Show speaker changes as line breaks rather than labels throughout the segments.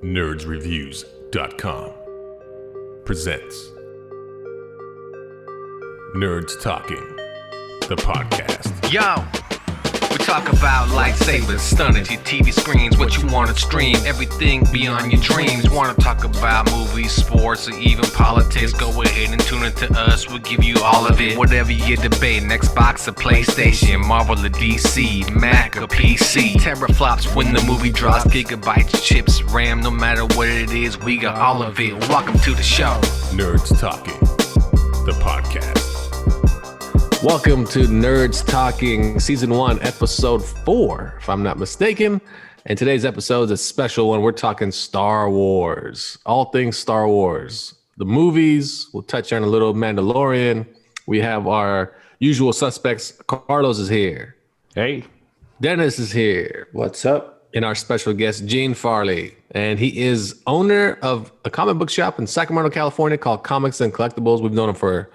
nerdsreviews.com presents Nerds Talking, the podcast.
Yo, we talk about lightsabers, stunning your TV screens, what you want to stream, everything beyond your dreams. Want to talk about movies, sports, or even politics? Go ahead and tune into us, we'll give you all of it. Whatever you're debating, Xbox or PlayStation, Marvel or DC, Mac or PC. Teraflops when the movie drops, gigabytes, chips, RAM, no matter what it is, we got all of it. Welcome to the show.
Nerds Talking, the podcast.
Welcome to Nerds Talking Season 1, Episode 4, if I'm not mistaken. And today's episode is a special one. We're talking Star Wars, all things Star Wars. The movies, we'll touch on a little Mandalorian. We have our usual suspects. Carlos is here.
Hey.
Dennis is here.
What's up?
And our special guest, Gene Farley. And he is owner of a comic book shop in Sacramento, California called Comics and Collectibles. We've known him for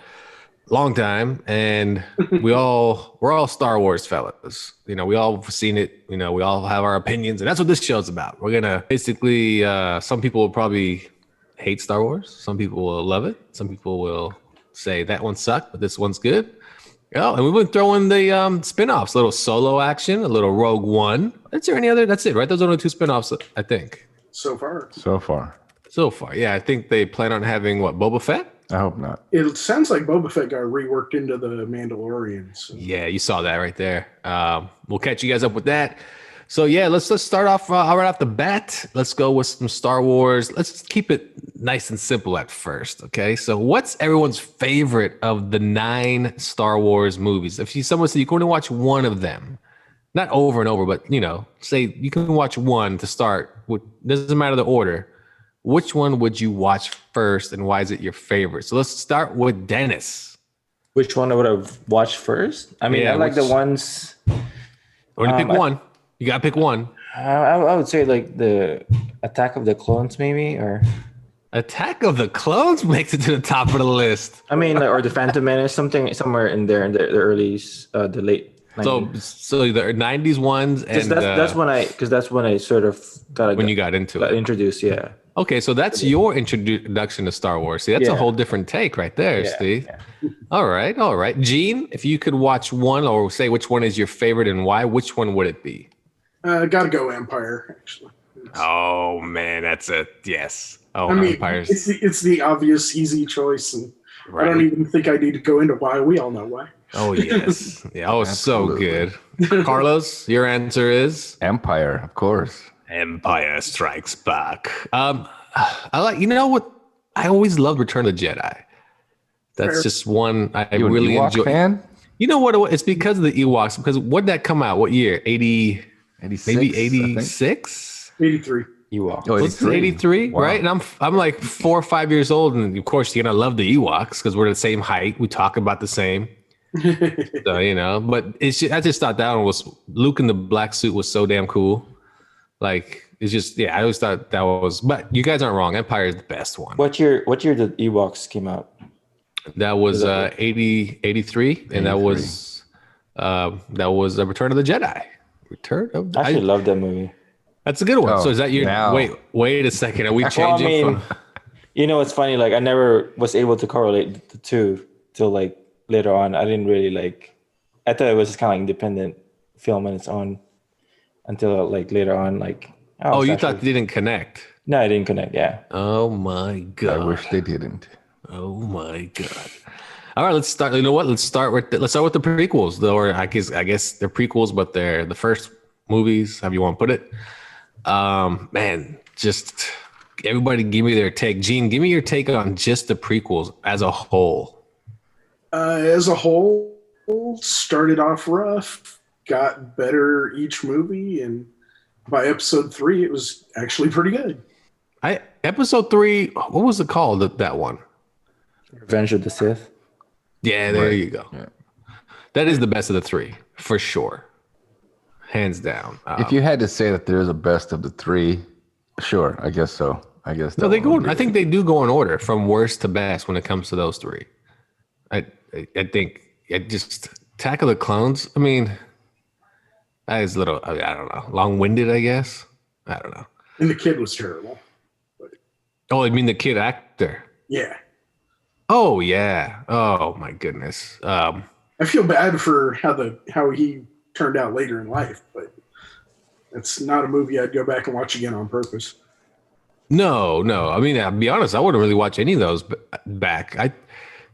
long time, and we're all Star Wars fellas. You know, we all have seen it. You know, we all have our opinions, and that's what this show's about. We're gonna basically, some people will probably hate Star Wars. Some people will love it. Some people will say that one sucked, but this one's good. Oh, and we've been throwing the spin-offs, a little Solo action, a little Rogue One. Is there any other? That's it, right? Those are the two spin-offs, I think.
So far, yeah. I think they plan on having what, Boba Fett?
I hope not.
It sounds like Boba Fett got reworked into the Mandalorian. So.
Yeah, you saw that right there. We'll catch you guys up with that. So yeah, let's start off right off the bat. Let's go with some Star Wars. Let's keep it nice and simple at first, okay? So what's everyone's favorite of the 9 Star Wars movies? If someone said you can only watch one of them, not over and over, but you know, say you can watch one to start. Doesn't matter the order. Which one would you watch first, and why is it your favorite? So let's start with Dennis.
Which one would I watch first? I mean, I like the ones.
Only pick one. You gotta pick one.
I would say like the Attack of the Clones, maybe, or
Attack of the Clones makes it to the top of the list.
I mean, or the Phantom Menace, somewhere in there in the early, the late 90s.
So the 90s ones, and
that's when I sort of
got
introduced. Yeah.
Okay, so that's your introduction to Star Wars. See, that's a whole different take right there, Steve. Yeah. All right. Gene, if you could watch one, or say which one is your favorite and why, which one would it be?
Gotta go Empire, actually.
Oh, man, that's a yes. Oh,
I mean,
Empire's.
It's the obvious, easy choice, and right. I don't even think I need to go into why. We all know why.
Oh, yes. Yeah, oh, so good. Carlos, your answer is?
Empire, of course.
Empire Strikes Back. I like, you know what? I always loved Return of the Jedi. That's just one I really enjoy. Fan? You know what? It's because of the Ewoks. Because when did that come out? What year? 86, maybe 86?
83.
Ewok.
Oh, it's 83, wow. Right? And I'm like 4 or 5 years old, and of course you're gonna love the Ewoks because we're the same height. We talk about the same. So you know, but I just thought that one was Luke in the black suit was so damn cool. Like, it's just, I always thought that was, but you guys aren't wrong. Empire is the best one.
What year the Ewoks came out?
That was 83, and that was a Return of the Jedi.
I actually love that movie.
That's a good one. So is that your, wait a second. Are we changing from?
You know, it's funny. Like, I never was able to correlate the two till like later on. I didn't really I thought it was just kind of like independent film on its own. Until like later on, like
you thought they didn't connect?
No, I didn't connect. Yeah.
Oh my god!
I wish they didn't.
Oh my god! All right, let's start. You know what? Let's start with the prequels, though, or I guess they're prequels, but they're the first movies. However you want to put it. Man, just everybody, give me their take. Gene, give me your take on just the prequels as a whole.
As a whole, started off rough. Got better each movie, and by episode 3 it was actually pretty good.
Episode 3, what was it called, that one?
Revenge of the Sith.
Yeah, there you go. Yeah. That is the best of the 3 for sure, hands down.
If you had to say that there's a best of the 3, sure, I guess so. I guess
no, they go. I think they do go in order from worst to best when it comes to those 3. I think just Attack of the Clones. I mean, that is a little, I don't know, long-winded, I guess. I don't know.
And the kid was terrible.
Oh, I mean the kid actor.
Yeah.
Oh yeah. Oh my goodness.
I feel bad for how he turned out later in life, but it's not a movie I'd go back and watch again on purpose.
No. I mean, I'll be honest. I wouldn't really watch any of those back.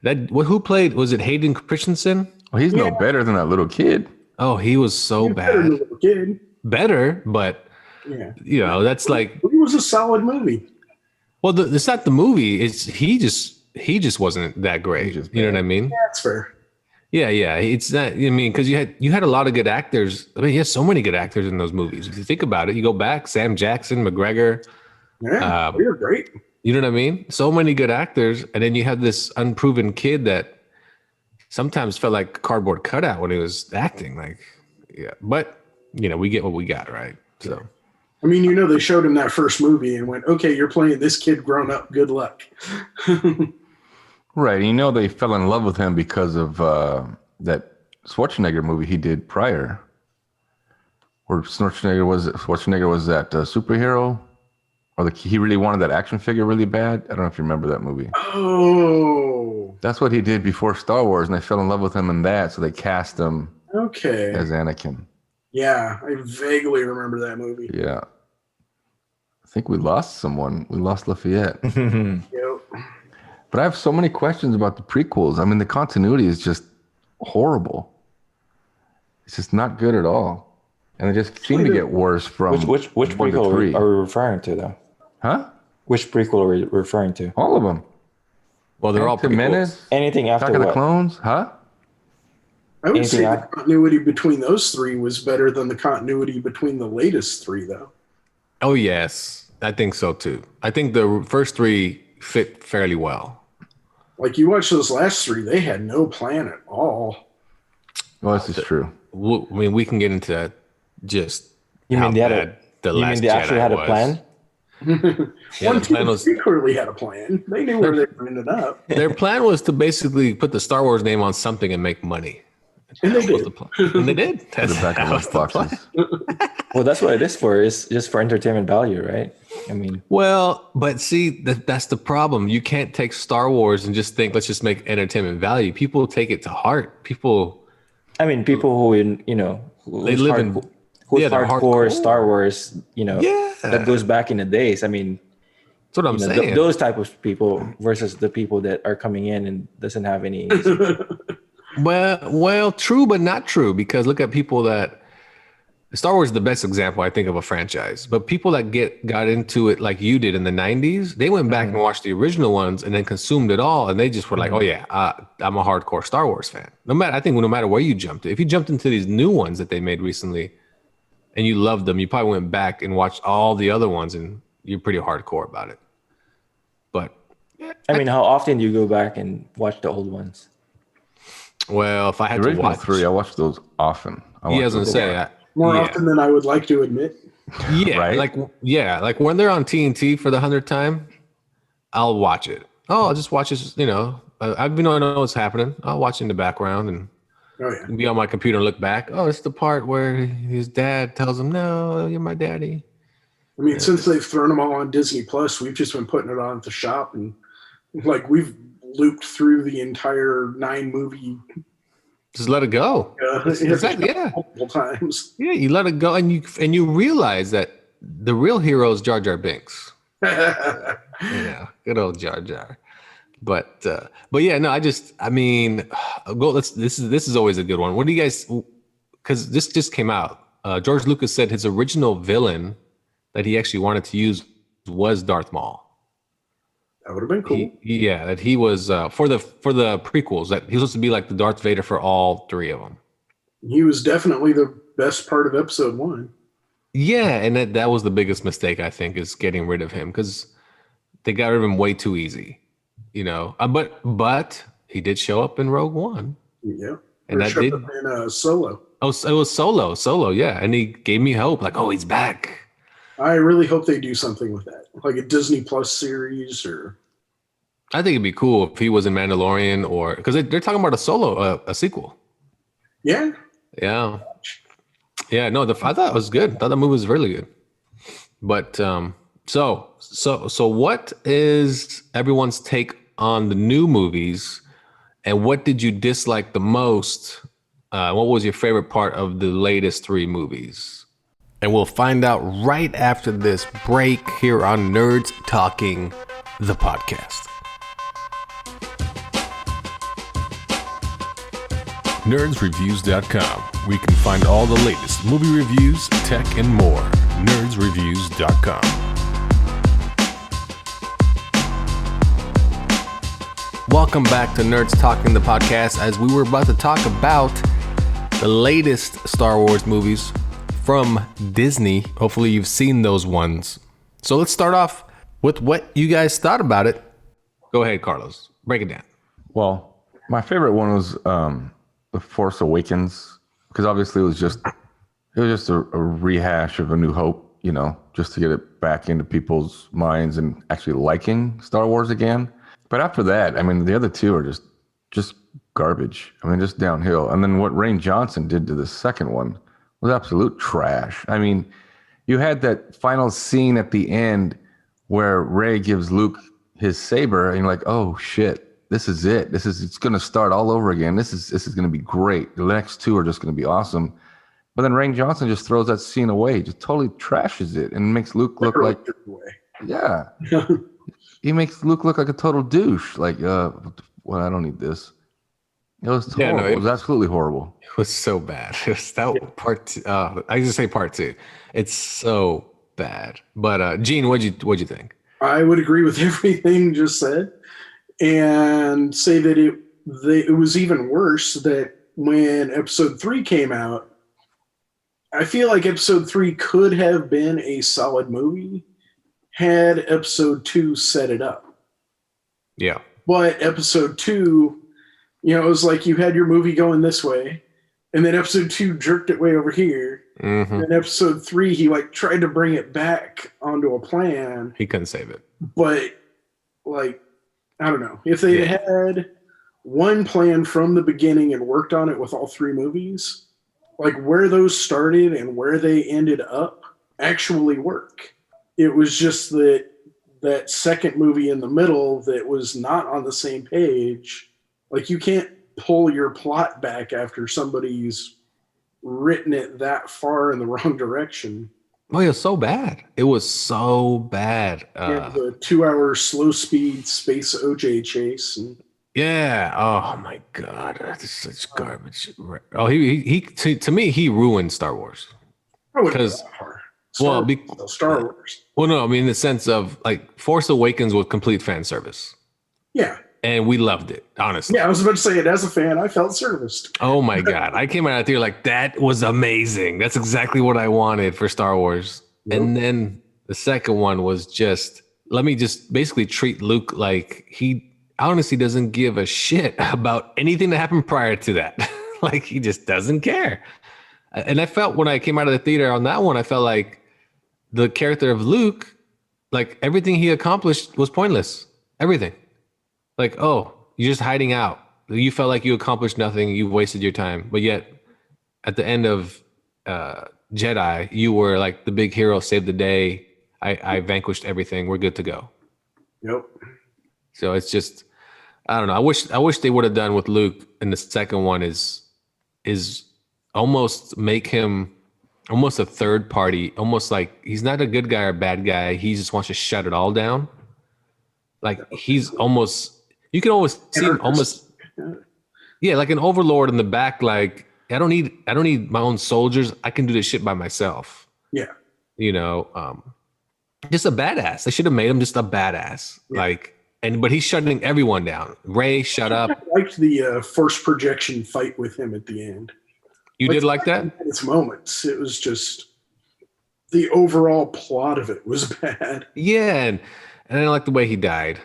Who played? Was it Hayden Christensen?
Well, he's no better than that little kid.
Oh, he was so
Better than
bad.
a little kid.
Better, but
Yeah.
that's like.
It was a solid movie.
Well, it's not the movie. It's he just wasn't that great. You know what I mean?
Yeah, that's fair.
Yeah. It's not. I mean, because you had a lot of good actors. I mean, he has so many good actors in those movies. If you think about it, you go back, Sam Jackson, McGregor.
Yeah, they were great.
You know what I mean? So many good actors, and then you have this unproven kid that sometimes felt like a cardboard cutout when he was acting. Like, yeah, but we get what we got, right? So.
I mean, they showed him that first movie and went, okay, you're playing this kid grown up. Good luck.
Right. They fell in love with him because of that Schwarzenegger movie he did prior, where Schwarzenegger was that superhero, or he really wanted that action figure really bad. I don't know if you remember that movie.
Oh.
That's what he did before Star Wars, and they fell in love with him in that, so they cast him as Anakin.
Yeah, I vaguely remember that movie.
Yeah. I think we lost someone. We lost Lafayette.
Yep.
But I have so many questions about the prequels. I mean, the continuity is just horrible. It's just not good at all. And they just seem to get worse from
which prequel are we referring to, though?
Huh?
Which prequel are we referring to?
All of them.
Well, they're all prequels.
Anything after
Attack of
what?
the Clones? Huh?
I would say the continuity between those three was better than the continuity between the latest three, though.
Oh, yes. I think so, too. I think the first three fit fairly well.
Like, you watch those last three, they had no plan at all.
Well, this is true.
I mean, we can get into that. Just
you mean they actually had a plan?
One, two, three clearly had a plan. They knew where they were ending up.
Their plan was to basically put the Star Wars name on something and make money.
And they did.
And they did.
Put it back in those boxes.
Well, that's what it is for. It's just for entertainment value, right? I mean,
well, but see, that's the problem. You can't take Star Wars and just think, let's just make entertainment value. People take it to heart. People
who
they live in
hardcore Star Wars, that goes back in the days. I mean,
that's what I'm saying.
Those type of people versus the people that are coming in and doesn't have any.
Well, true, but not true, because look at people that Star Wars is the best example, I think, of a franchise. But people that got into it like you did in the 90s, they went back and watched the original ones and then consumed it all. And they just were like, oh, yeah, I'm a hardcore Star Wars fan. No matter where you jumped. If you jumped into these new ones that they made recently and you loved them, you probably went back and watched all the other ones and you're pretty hardcore about it. But
I mean, how often do you go back and watch the old ones?
Well, if I had to watch
3, I watch those often.
More often than I would like to admit.
Yeah,
right?
like when they're on TNT for the 100th time, I'll watch it. Oh, I'll just watch this. I've been I know what's happening. I'll watch it in the background and be on my computer and look back. Oh, it's the part where his dad tells him, "No, you're my daddy."
I mean, since they've thrown them all on Disney Plus, we've just been putting it on at the shop, and like we've looped through the entire 9-movie.
Just let it go. Exactly. Yeah.
Multiple times.
Yeah, you let it go, and you realize that the real hero is Jar Jar Binks. Yeah, good old Jar Jar. But yeah, no, this is always a good one. What do you guys? Because this just came out. George Lucas said his original villain that he actually wanted to use was Darth Maul.
That would have been cool.
That he was for the prequels, that he was supposed to be like the Darth Vader for all 3 of them.
He was definitely the best part of episode 1.
Yeah, and that was the biggest mistake, I think, is getting rid of him, because they got rid of him way too easy. But he did show up in Rogue One.
Yeah,
and that did
in Solo.
Oh, it was Solo, yeah, and he gave me hope, like, oh, he's back.
I really hope they do something with that, like a Disney Plus series, or.
I think it'd be cool if he was in Mandalorian, or because they're talking about a sequel.
Yeah.
Yeah. No, I thought it was good. I thought the movie was really good. But So what is everyone's take on the new movies, and what did you dislike the most? What was your favorite part of the latest 3 movies? And we'll find out right after this break here on Nerds Talking, the podcast.
NerdsReviews.com. We can find all the latest movie reviews, tech, and more. NerdsReviews.com.
Welcome back to Nerds Talking, the podcast, as we were about to talk about the latest Star Wars movies from Disney. Hopefully you've seen those ones. So let's start off with what you guys thought about it. Go ahead, Carlos. Break it down.
Well, my favorite one was The Force Awakens, because obviously it was just a rehash of A New Hope, you know, just to get it back into people's minds and actually liking Star Wars again. But after that, I mean, the other 2 are just garbage. I mean, just downhill. And then what Rian Johnson did to the second one was absolute trash. I mean, you had that final scene at the end where Rey gives Luke his saber, and you're like, oh shit, this is it. It's going to start all over again. This is going to be great. The next 2 are just going to be awesome. But then Rian Johnson just throws that scene away, just totally trashes it, and makes Luke look like, yeah. He makes Luke look like a total douche. Like, well, I don't need this. It was horrible. It was absolutely horrible.
It was so bad. It was that part 2. I just say part 2. It's so bad. But Gene, what'd you think?
I would agree with everything just said, and say that it was even worse that when episode 3 came out, I feel like episode 3 could have been a solid movie had episode 2 set it up.
Yeah.
But episode 2, you know, it was like you had your movie going this way, and then episode 2 jerked it way over here.
Mm-hmm.
And episode 3, he like tried to bring it back onto a plan.
He couldn't save it.
But like, I don't know. If they had one plan from the beginning and worked on it with all 3 movies, like where those started and where they ended up actually work. It was just that second movie in the middle that was not on the same page. Like you can't pull your plot back after somebody's written it that far in the wrong direction.
Oh, it was so bad. It was so bad.
The 2-hour slow speed space OJ chase.
Yeah. Oh my God. That's such garbage. Oh, he to me, he ruined Star Wars.
I wouldn't go that far. Star Wars.
Well, no, I mean in the sense of like Force Awakens was complete fan service.
Yeah.
And we loved it, honestly.
Yeah, I was about to say it as a fan, I felt serviced.
Oh my God. I came out of there like, that was amazing. That's exactly what I wanted for Star Wars. Yep. And then the second one was just, let me just basically treat Luke like he honestly doesn't give a shit about anything that happened prior to that. Like he just doesn't care. And I felt when I came out of the theater on that one, I felt like the character of Luke, like everything he accomplished was pointless. Everything. Like, oh, you're just hiding out. You felt like you accomplished nothing. You wasted your time. But yet, at the end of Jedi, you were like the big hero, saved the day. I vanquished everything. We're good to go.
Yep.
So it's just, I don't know. I wish they would have done with Luke in the second one is almost make him almost a third party, almost like he's not a good guy or bad guy. He just wants to shut it all down. Like he's almost, you can always see him almost, yeah, like an overlord in the back. Like I don't need my own soldiers. I can do this shit by myself.
Yeah.
You know, just a badass. They should have made him just a badass. Yeah. But he's shutting everyone down. Rey, shut up.
I liked the force projection fight with him at the end.
You did like that?
At its moments, it was just the overall plot of it was bad.
Yeah, and I didn't like the way he died.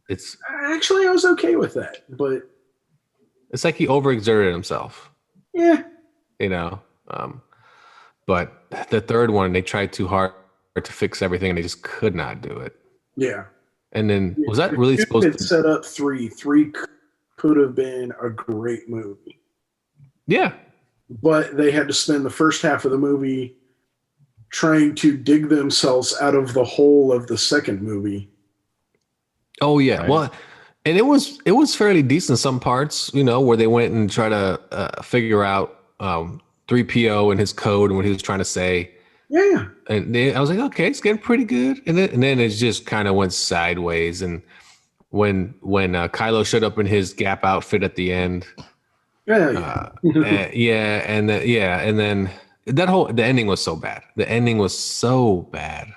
It's
actually I was okay with that, but
it's like he overexerted himself.
Yeah,
you know. But the third one, they tried too hard to fix everything, and they just could not do it.
Yeah.
And then was that really supposed to
set up three? Three could have been a great movie.
Yeah.
But they had to spend the first half of the movie trying to dig themselves out of the hole of the second movie.
Oh yeah,
Right.
well, and it was fairly decent in some parts, where they went and try to figure out 3PO and his code and what he was trying to say.
Yeah.
And then I was like, okay, it's getting pretty good. And then it just kind of went sideways. And when Kylo showed up in his Gap outfit at the end,
Yeah.
and then the ending was so bad. The ending was so bad.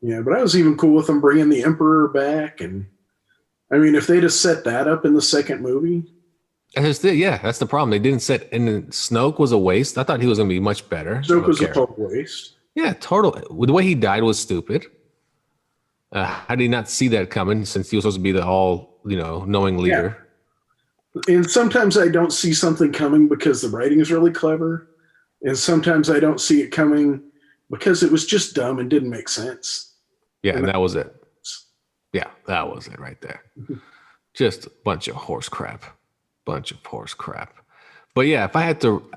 Yeah, but I was even cool with them bringing the Emperor back. And I mean, if they'd have set that up in the second movie.
That's the problem. They didn't set, and Snoke was a waste. I thought he was going to be much better.
Snoke was a total waste.
Yeah, total. The way he died was stupid. How did he not see that coming since he was supposed to be the knowing leader?
Yeah. And sometimes I don't see something coming because the writing is really clever. And sometimes I don't see it coming because it was just dumb and didn't make sense.
Yeah, and that was it. Yeah, that was it right there. Just a bunch of horse crap. But yeah, if I had to,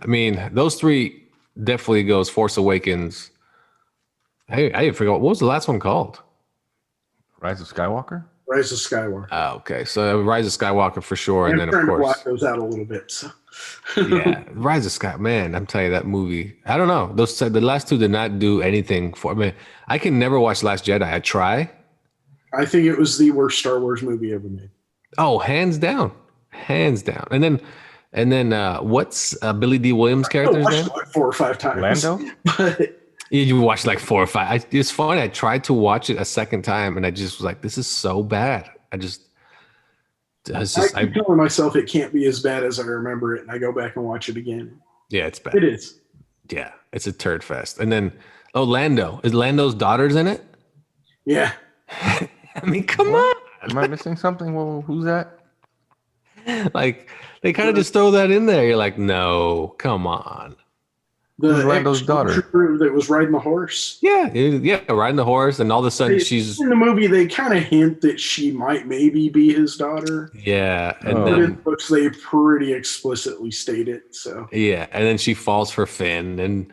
those three definitely goes Force Awakens. Hey, I didn't forget, what was the last one called?
Rise of Skywalker.
Rise of Skywalker.
Oh, okay. So Rise of Skywalker for sure. And
I'm
then,
trying
of
to
course,
block those out a little bit. So.
yeah, Rise of Sky. Man, I'm telling you, that movie, I don't know. The last two did not do anything for me. I can never watch Last Jedi. I try.
I think it was the worst Star Wars movie ever made.
Oh, hands down. And then what's Billy D. Williams'
I
character's
watched
name?
it like 4 or 5 times.
Lando?
But
You watched like 4 or 5. It's funny. I tried to watch it a second time, and I just was like, "This is so bad."
I keep telling myself it can't be as bad as I remember it, and I go back and watch it again.
Yeah, it's bad.
It is.
Yeah, it's a turd fest. And then, Lando. Is Lando's daughters in it?
Yeah.
Come on.
Am I missing something? Well, who's that?
Like, they kind of just throw that in there. You're like, no, come on.
Who's Lando's daughter?
That was riding the horse.
Yeah, riding the horse, and all of a sudden she's
in the movie. They kind of hint that she might maybe be his daughter.
yeah, and
Oh.
But
then
in books they pretty explicitly state it. So
yeah, and then she falls for Finn, and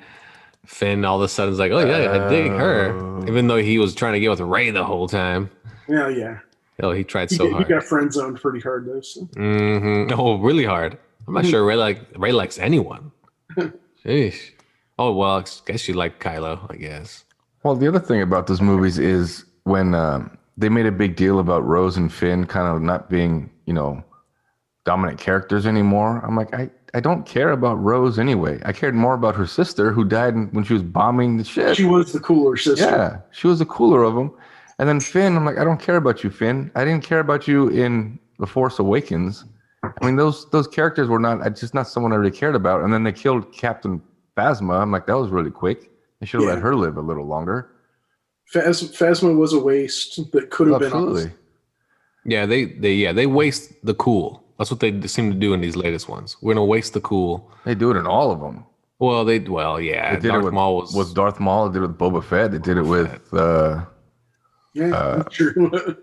Finn all of a sudden is like, oh yeah, I dig her, even though he was trying to get with Rey the whole time.
yeah.
Oh, he tried
He,
so
he
hard.
got friend zoned pretty hard though. So.
Oh, really hard. I'm not sure Ray likes anyone. Sheesh. Oh well, I guess you like Kylo, I guess.
Well, the other thing about those movies is when they made a big deal about Rose and Finn kind of not being, dominant characters anymore. I'm like, I don't care about Rose anyway. I cared more about her sister who died when she was bombing the ship.
She was the cooler sister.
Yeah, she was the cooler of them. And then Finn, I'm like, I don't care about you, Finn. I didn't care about you in The Force Awakens. I mean, those characters were just not someone I really cared about. And then they killed Captain Phasma. I'm like, that was really quick. They should have let her live a little longer.
Phasma was a waste that could have been.
Absolutely.
Yeah, they waste the cool. That's what they seem to do in these latest ones. We're gonna waste the cool.
They do it in all of them.
Well, yeah.
They did
Darth
it with,
Maul was
with Darth Maul. They did it with Boba Fett. They did it with
True.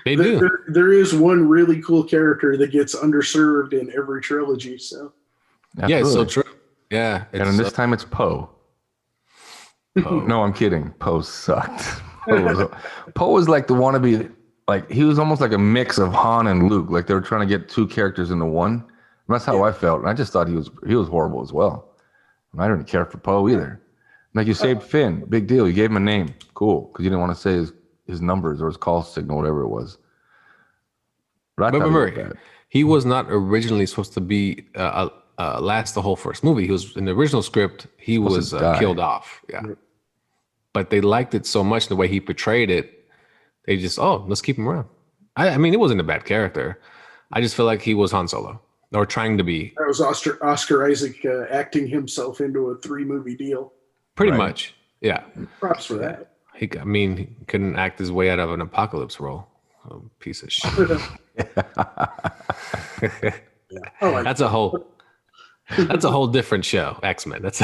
they do.
There is one really cool character that gets underserved in every trilogy. So
Yeah, it's so true. Yeah,
And in this time, it's Poe. No, I'm kidding. Poe sucked. Poe was like the wannabe. Like he was almost like a mix of Han and Luke. Like they were trying to get two characters into one. And that's how I felt. And I just thought he was horrible as well. And I didn't care for Poe either. Like you saved Finn, big deal. You gave him a name, cool, because you didn't want to say his numbers or his call signal, whatever it was. But
remember, he was not originally supposed to be last the whole first movie. He was in the original script. He was killed off. Yeah, but they liked it so much the way he portrayed it. They just let's keep him around. I mean, it wasn't a bad character. I just feel like he was Han Solo or trying to be.
that was Oscar Isaac acting himself into a 3-movie deal.
Pretty much, yeah.
Props for that.
He couldn't act his way out of an apocalypse role. Piece of shit. That's a whole different show. X-Men. That's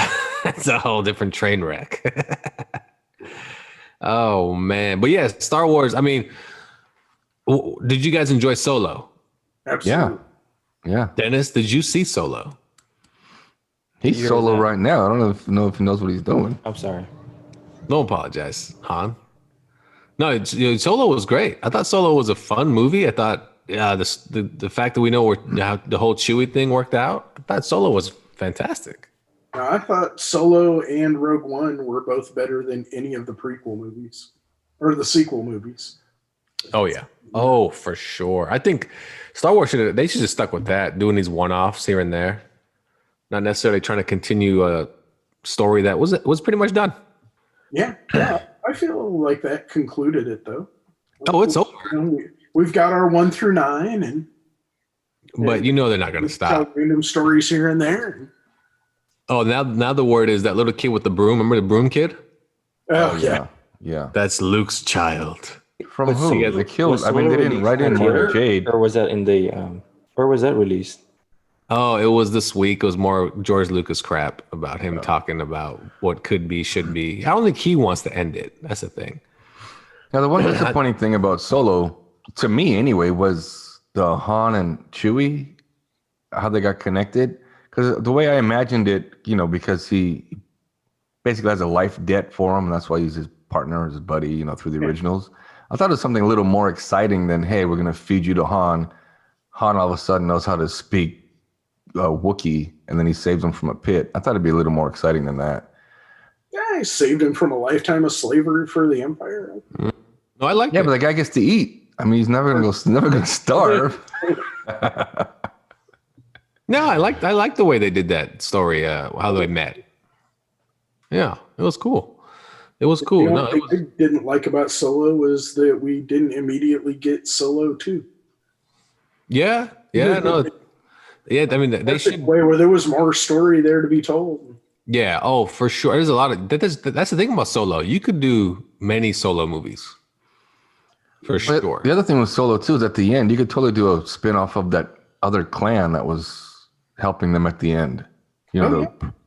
a whole different train wreck. Oh man, but yeah, Star Wars. I mean, did you guys enjoy Solo?
Absolutely.
Yeah.
Dennis, did you see Solo?
He's
You heard
solo
that?
right now. I don't know if he knows what he's doing.
I'm sorry.
Don't apologize, Han. No, Solo was great. I thought Solo was a fun movie. I thought, the fact that we know how the whole Chewie thing worked out, I thought Solo was fantastic.
I thought Solo and Rogue One were both better than any of the prequel movies or the sequel movies.
Oh yeah. Oh, for sure. I think Star Wars should have stuck with that, doing these one-offs here and there, not necessarily trying to continue a story that was pretty much done.
Yeah, I feel like that concluded it though.
Oh, it's over.
We've got our 1 through 9,
But they're not going to stop.
tell random stories here and there.
Oh, now the word is that little kid with the broom. Remember the broom kid?
Oh,
Yeah.
That's Luke's child.
From who? They killed. I mean, they didn't write in Mara Jade.
Or was that in the where was that released?
Oh, it was this week. It was more George Lucas crap about him talking about what could be, should be. I don't think he wants to end it. That's the thing.
Now, the one disappointing thing about Solo, to me anyway, was the Han and Chewie, how they got connected. Because the way I imagined it, because he basically has a life debt for him, and that's why he's his partner, his buddy, through the originals. I thought it was something a little more exciting than, hey, we're going to feed you to Han. Han all of a sudden knows how to speak Wookiee, and then he saves him from a pit. I thought it'd be a little more exciting than that.
Yeah, I saved him from a lifetime of slavery for the Empire.
No, I like it.
But the guy gets to eat. I mean, he's never gonna starve.
No, I like the way they did that story, how they met. Yeah, it was cool. It was cool.
The only thing I didn't like about Solo was that we didn't immediately get Solo 2.
Yeah, no. Yeah, I mean, they should.
Way where there was more story there to be told.
Yeah, oh, for sure. There's a lot of that's the thing about Solo. You could do many Solo movies. For sure.
The other thing with Solo too is at the end, you could totally do a spin-off of that other clan that was helping them at the end.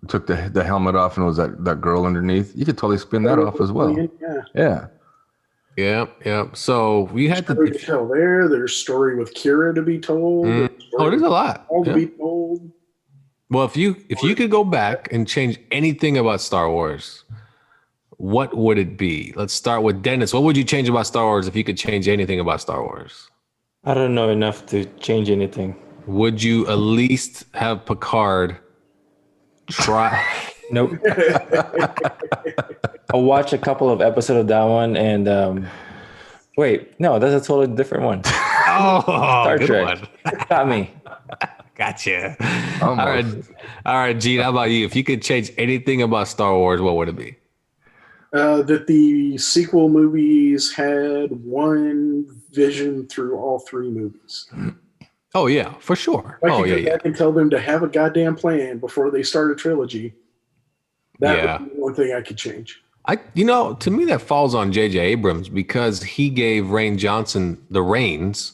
Took the helmet off and it was that girl underneath. You could totally spin that off as well.
Yeah. So we had
to tell there. There's story with Kira to be told.
There's a lot.
All to be told.
Well, if you could go back and change anything about Star Wars, what would it be? Let's start with Dennis. What would you change about Star Wars if you could change anything about Star Wars?
I don't know enough to change anything.
Would you at least have Picard try?
Nope. I'll watch a couple of episodes of that one and wait, no, that's a totally different one.
Oh,
Star Trek. Got me.
Gotcha. All right, Gene, how about you? If you could change anything about Star Wars, what would it be?
That the sequel movies had one vision through all 3 movies.
Oh yeah, for sure.
I could go back and tell them to have a goddamn plan before they start a trilogy. That would be one thing I could change.
To me that falls on J.J. Abrams because he gave Rian Johnson the reins.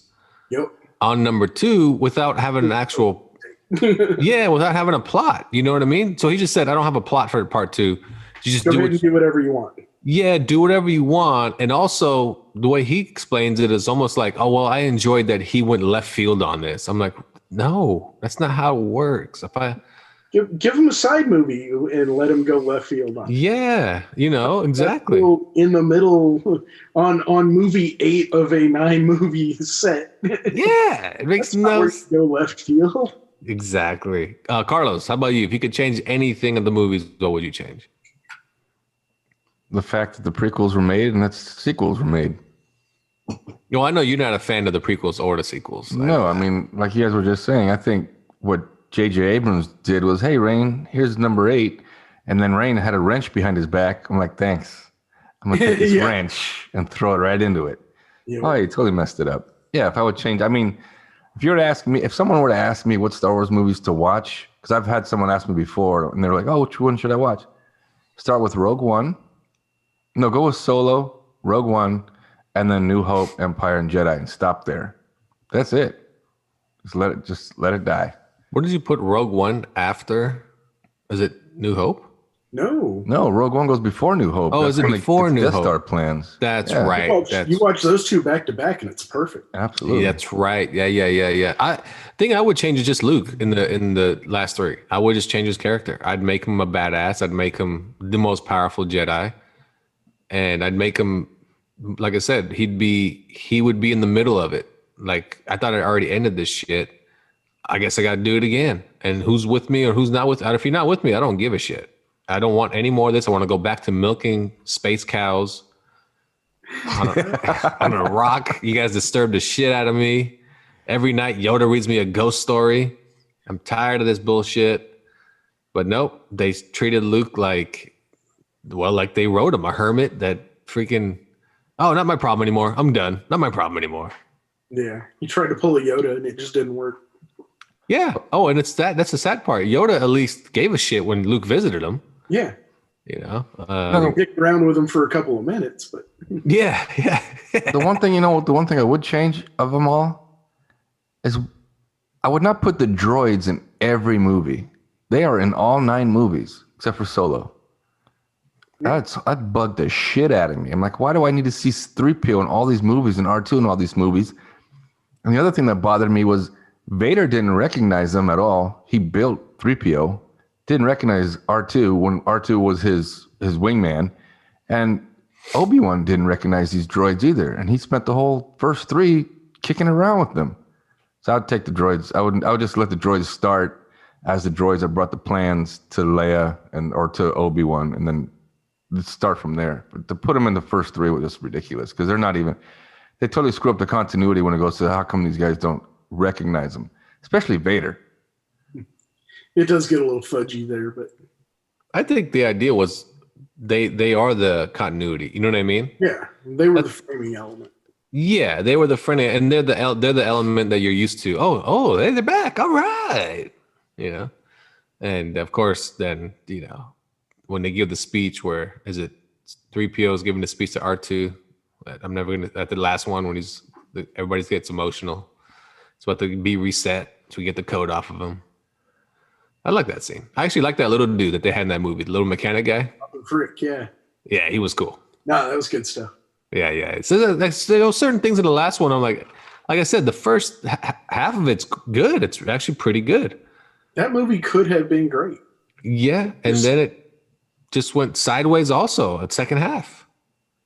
Yep.
On number 2 without having an actual without having a plot. You know what I mean? So he just said, I don't have a plot for part 2. You just
do whatever you want.
Yeah, do whatever you want. And also the way he explains it is almost like, oh, well, I enjoyed that he went left field on this. I'm like, no, that's not how it works. If I
give him a side movie and let him go left field on it.
Yeah, exactly.
In the middle on movie 8 of a 9 movie set.
Yeah, it makes no sense.
Go left field.
Exactly. Carlos, how about you? If you could change anything of the movies, what would you change?
The fact that the prequels were made and that sequels were made.
No, I know you're not a fan of the prequels or the sequels.
No, I mean, like you guys were just saying, I think what J.J. Abrams did was, hey, Rain, here's number 8. And then Rain had a wrench behind his back. I'm like, thanks. I'm going to take this wrench and throw it right into it. Yeah. Oh, he totally messed it up. Yeah, if I would change, I mean, if someone were to ask me what Star Wars movies to watch, because I've had someone ask me before, and they're like, oh, which one should I watch? Start with Rogue One. No, go with Solo, Rogue One, and then New Hope, Empire, and Jedi, and stop there. That's it. Just let it die.
Where did you put Rogue One after? Is it New Hope?
No, Rogue One goes before New Hope.
Oh,
That's
is it
when
before New
Death
Hope?
Star plans.
That's
Yeah.
right.
You watch those two back to back, and it's perfect.
Absolutely.
That's right. Yeah. I think I would change it just Luke in the last three. I would just change his character. I'd make him a badass. I'd make him the most powerful Jedi, and I'd make him, like I said, he would be in the middle of it. Like, I thought I already ended this shit. I guess I got to do it again. And who's with me or who's not with? If you're not with me, I don't give a shit. I don't want any more of this. I want to go back to milking space cows on a rock. You guys disturb the shit out of me. Every night, Yoda reads me a ghost story. I'm tired of this bullshit. But nope, they treated Luke like they wrote him, a hermit that freaking, oh, not my problem anymore. I'm done. Not my problem anymore.
Yeah, he tried to pull a Yoda, and it just didn't work.
Yeah. Oh, and that's the sad part. Yoda at least gave a shit when Luke visited him.
Yeah.
You know,
Dicked around with him for a couple of minutes, but
yeah.
The one thing I would change of them all is I would not put the droids in every movie. They are in all 9 movies except for Solo. That bugged the shit out of me. I'm like, why do I need to see 3PO in all these movies and R2 in all these movies? And the other thing that bothered me was Vader didn't recognize them at all. He built 3PO, didn't recognize R2 when R2 was his wingman, and Obi-Wan didn't recognize these droids either. And he spent the whole first 3 kicking around with them. So I'd take the droids. I would just let the droids start as the droids that brought the plans to Leia or to Obi-Wan, and then start from there. But to put them in the first 3 was just ridiculous because they totally screw up the continuity when it goes to how come these guys don't recognize them, especially Vader.
it does get a little fudgy there. But
I think the idea was they are the continuity. You know what I mean?
yeah, they were the framing element.
Yeah, they were the friendly, and they're the element that you're used to. Oh, they're back. All right, you know. And of course, then when they give the speech, where is it? 3PO is giving the speech to R2. I'm never gonna at the last one when everybody gets emotional. It's about to be reset, so we get the code off of him. I like that scene. I actually like that little dude that they had in that movie, the little mechanic guy.
Frick, yeah.
Yeah, he was cool.
No, that was good stuff.
Yeah. So there were certain things in the last one. I'm like I said, the first half of it's good. It's actually pretty good.
That movie could have been great.
Yeah, and then it just went sideways. Also, at second half.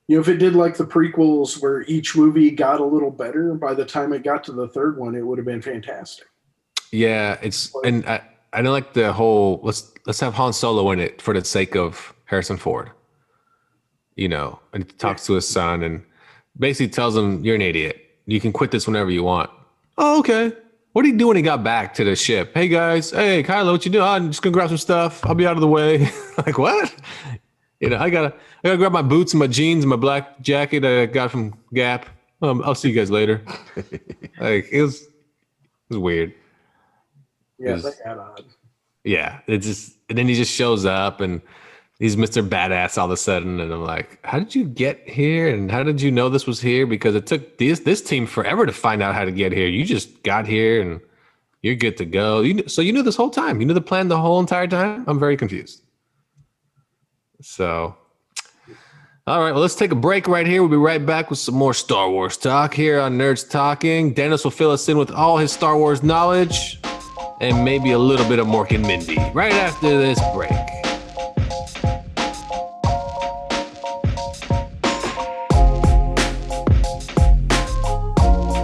If it did like the prequels, where each movie got a little better, by the time it got to the third one, it would have been fantastic.
Yeah, and I don't like the whole let's have Han Solo in it for the sake of Harrison Ford. And he talks to his son and basically tells him, "You're an idiot. You can quit this whenever you want." Oh, okay. What did he do when he got back to the ship? Hey guys, hey Kylo, what you doing? I'm just gonna grab some stuff. I'll be out of the way. Like what? I gotta grab my boots and my jeans and my black jacket that I got from Gap. I'll see you guys later. Like it was weird.
Yeah, that got odd.
Yeah, it's just, and then he just shows up and he's Mr. Badass all of a sudden, and I'm like, how did you get here? And how did you know this was here? Because it took this team forever to find out how to get here. You just got here and you're good to go. So you knew this whole time. You knew the plan the whole entire time. I'm very confused. So, all right, well, let's take a break right here. We'll be right back with some more Star Wars talk here on Nerds Talking. Dennis will fill us in with all his Star Wars knowledge and maybe a little bit of Mork and Mindy right after this break.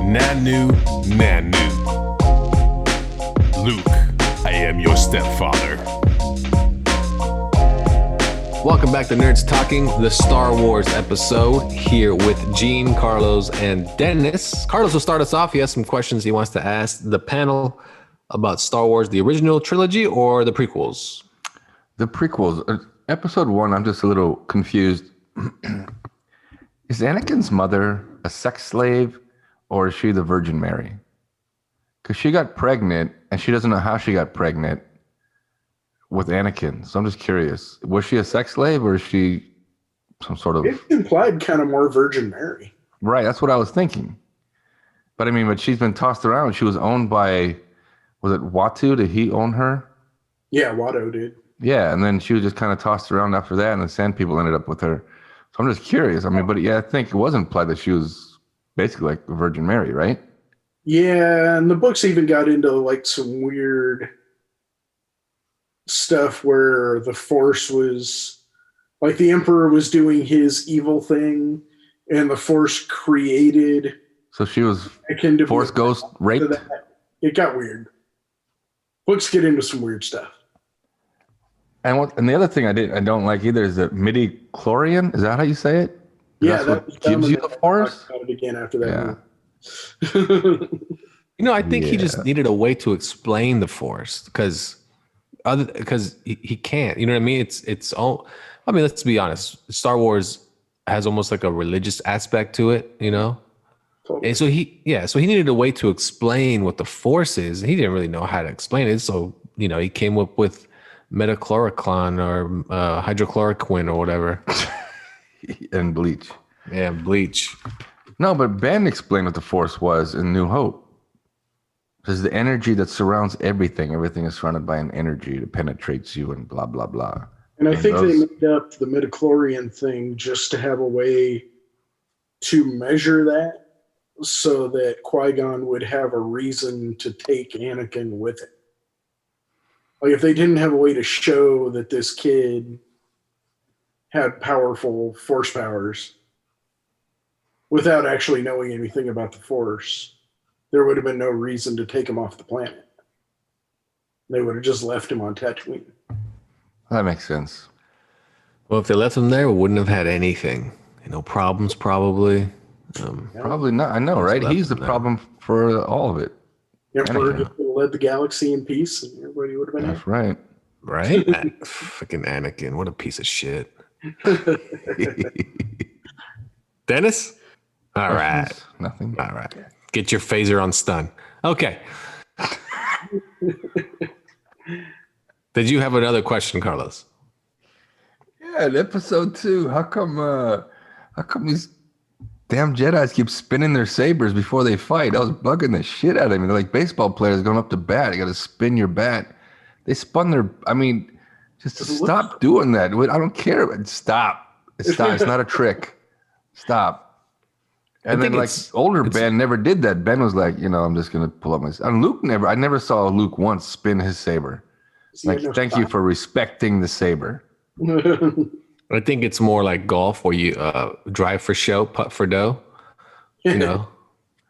Nanu. Luke, I am your stepfather.
Welcome back to Nerds Talking, the Star Wars episode, here with Gene, Carlos, and Dennis. Carlos will start us off. He has some questions he wants to ask the panel about Star Wars, the original trilogy or the prequels?
The prequels. Episode 1, I'm just a little confused. Is Anakin's mother a sex slave or is she the Virgin Mary? Because she got pregnant and she doesn't know how she got pregnant with Anakin. So I'm just curious. Was she a sex slave or is she some sort of...
It implied kind of more Virgin Mary.
Right, that's what I was thinking. But she's been tossed around. She was owned by... Was it Watu? Did he own her?
Yeah, Watto did.
Yeah, and then she was just kind of tossed around after that, and the Sand People ended up with her. So I'm just curious. I mean, but yeah, I think it was implied that she was basically like the Virgin Mary, right?
Yeah, and the books even got into like some weird stuff where the Force was like the Emperor was doing his evil thing, and the Force created
So she was
Anakin to
Force
be
Ghost raped.
that. It got weird. Books get into some weird stuff.
And the other thing I don't like either is the midi-chlorian. Is that how you say it?
Yeah,
That's
that
what
was
gives
dumb,
you
and
the
they
Force?
talked about it again after that.
Yeah.
movie.
I think he
Yeah.
just needed a way to explain the Force because he can't. You know what I mean? It's all. I mean, let's be honest. Star Wars has almost like a religious aspect to it,
Totally.
And so he needed a way to explain what the Force is. He didn't really know how to explain it, so he came up with metachlorocline or hydrochloroquine or whatever.
And bleach.
Yeah, bleach.
No, but Ben explained what the Force was in New Hope. There's the energy that surrounds everything. Everything is surrounded by an energy that penetrates you and blah, blah, blah.
And I think
those-
they made up the midichlorian thing just to have a way to measure that so that Qui-Gon would have a reason to take Anakin with it. Like if they didn't have a way to show that this kid had powerful Force powers without actually knowing anything about the Force, there would have been no reason to take him off the planet. They would have just left him on Tatooine.
That makes sense.
Well, if they left him there, we wouldn't have had anything. Problems probably.
Probably not. I know, right?
left
He's the
him there.
problem for all of it.
The Emperor
Anakin.
just would have led the galaxy in peace, and everybody would have been happy.
That's right.
Right? Freaking Anakin. What a piece of shit. Dennis? All right.
Nothing.
All right. Get your phaser on stun. Okay. Did you have another question, Carlos?
Yeah, in episode 2, how come these damn Jedis keep spinning their sabers before they fight? That was bugging the shit out of me. They're like baseball players going up to bat. You got to spin your bat. They spun their. I mean, just stop doing that. I don't care. Stop. Stop. It's not a trick. Stop. And then, like, older Ben never did that. Ben was like, I'm just gonna pull up my. And Luke never. I never saw Luke once spin his saber. Like, thank you for respecting the saber.
I think it's more like golf where you drive for show, putt for dough.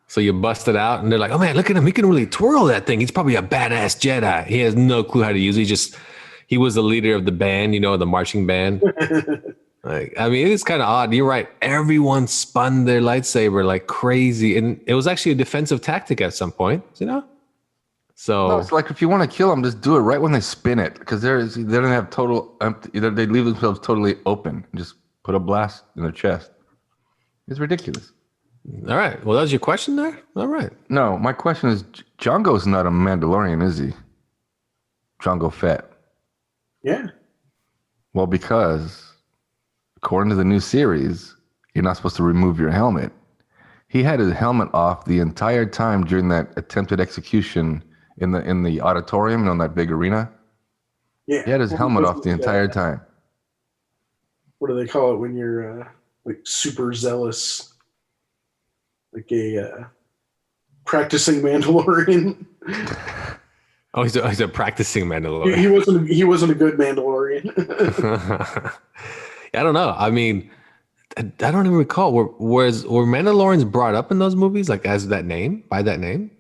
So you bust it out and they're like, oh man, look at him. He can really twirl that thing. He's probably a badass Jedi. He has no clue how to use it. He was the leader of the band, the marching band. It's kind of odd. You're right. Everyone spun their lightsaber like crazy. And it was actually a defensive tactic at some point, So
No, it's like if you want to kill them, just do it right when they spin it, because they don't have total empty. They leave themselves totally open and just put a blast in their chest. It's ridiculous.
all right. Well, that was your question there? All right.
No, my question is, Django's not a Mandalorian, is he? Django Fett.
Yeah.
Well, because according to the new series, you're not supposed to remove your helmet. He had his helmet off the entire time during that attempted execution in the auditorium on that big arena.
Yeah.
He had his helmet off the entire time.
What do they call it when you're like super zealous? Like a practicing Mandalorian.
Oh, he's a practicing Mandalorian.
He wasn't a good Mandalorian.
I don't know. I mean, I don't even recall. Were Mandalorians brought up in those movies, like as that name, by that name?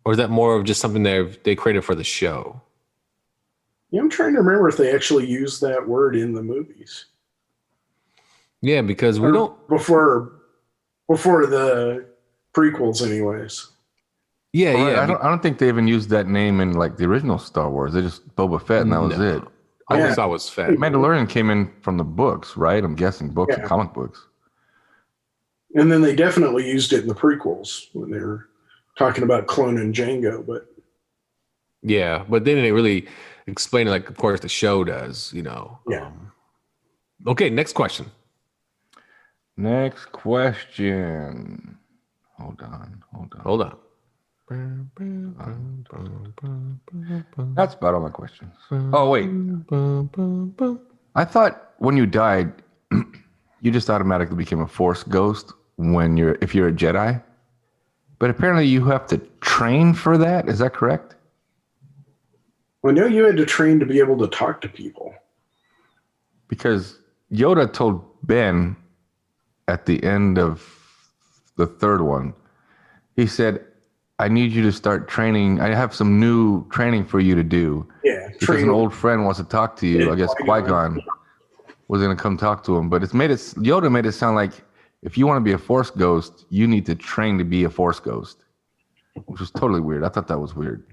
Or is that more of just something they created for the show?
Yeah, I'm trying to remember if they actually used that word in the movies.
Yeah, because we don't
before the prequels, anyways.
Yeah,
Well,
yeah.
I don't think they even used that name in like the original Star Wars. They just Boba Fett, and that was it.
I
Yeah.
always thought it was Fett.
Mandalorian came in from the books, right? I'm guessing books and
Yeah.
comic books.
And then they definitely used it in the prequels when they were talking about cloning Django. But
Yeah, but they didn't really explain it like, of course, the show does,
Yeah.
Okay, next question.
Next question. Hold on.
Hold on.
That's about all my questions. Oh wait, I thought when you died, you just automatically became a Force ghost if you're a Jedi. But apparently, you have to train for that. Is that correct?
Well, I know you had to train to be able to talk to people.
Because Yoda told Ben at the end of the third one, he said, I need you to start training. I have some new training for you to do.
Yeah,
because an old friend wants to talk to you. I guess Qui-Gon was going to come talk to him. But Yoda made it sound like if you want to be a Force ghost, you need to train to be a Force ghost, which was totally weird. I thought that was weird.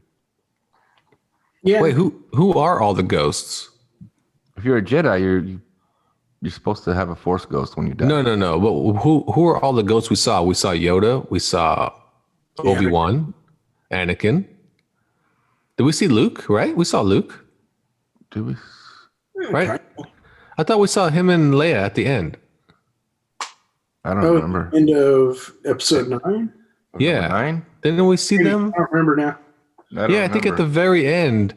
Yeah.
Wait, who are all the ghosts?
If you're a Jedi, you're supposed to have a Force ghost when you die.
No. But who are all the ghosts we saw? We saw Yoda. We saw Obi-Wan, Anakin. Did we see Luke? Right? We saw Luke.
Did we?
Right? I thought we saw him and Leia at the end.
I don't remember.
End of episode 9?
Yeah.
9?
Didn't we see them?
I don't remember now.
I think at the very end,